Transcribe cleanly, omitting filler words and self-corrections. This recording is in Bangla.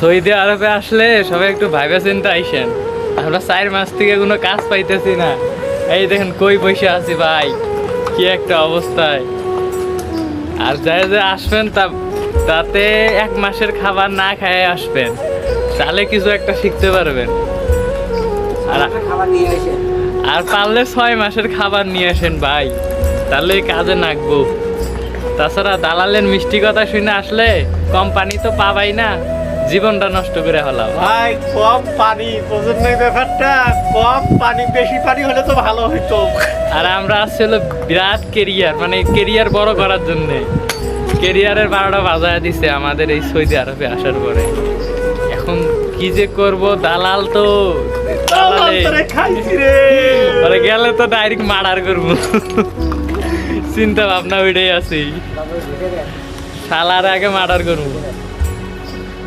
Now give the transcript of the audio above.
সৌদি আরবে আসলে সবাই একটু ভাইবা চিন্তা আইসেন। আমরা 4 মাস থেকে কোনো কাজ পাইতেছি না। এই দেখেন কই বসে আছি ভাই, কি একটা অবস্থায়। আর যাই যে আসবেন তাতে 1 মাসের খাবার না খেয়ে আসবেন, তাহলে কিছু একটা শিখতে পারবেন। আর পারলে 6 মাসের খাবার নিয়ে আসেন ভাই, তাহলে কাজে নাকবো। তাছাড়া দালালের মিষ্টি কথা শুনে আসলে কোম্পানি তো পাবাই না, জীবনটা নষ্ট করে হলাম ভাই। কম পানি বোঝেন না ব্যাপারটা, কম পানি, বেশি পানি হলে তো ভালো হইতো। আর আমরা আসলে বিরাট কেরিয়ার, মানে কেরিয়ার বড় করার জন্য কেরিয়ারের 12টা বাজায় দিছে আমাদের এই সৌদি আরবে আসার পরে। এখন কি যে করব, দালাল তো খাইছি রে, পরে গেলে তো ডাইরেক্ট মার্ডার করবো। চিন্তা ভাবনা ওইটাই আছি, শালার আগে মার্ডার করবো।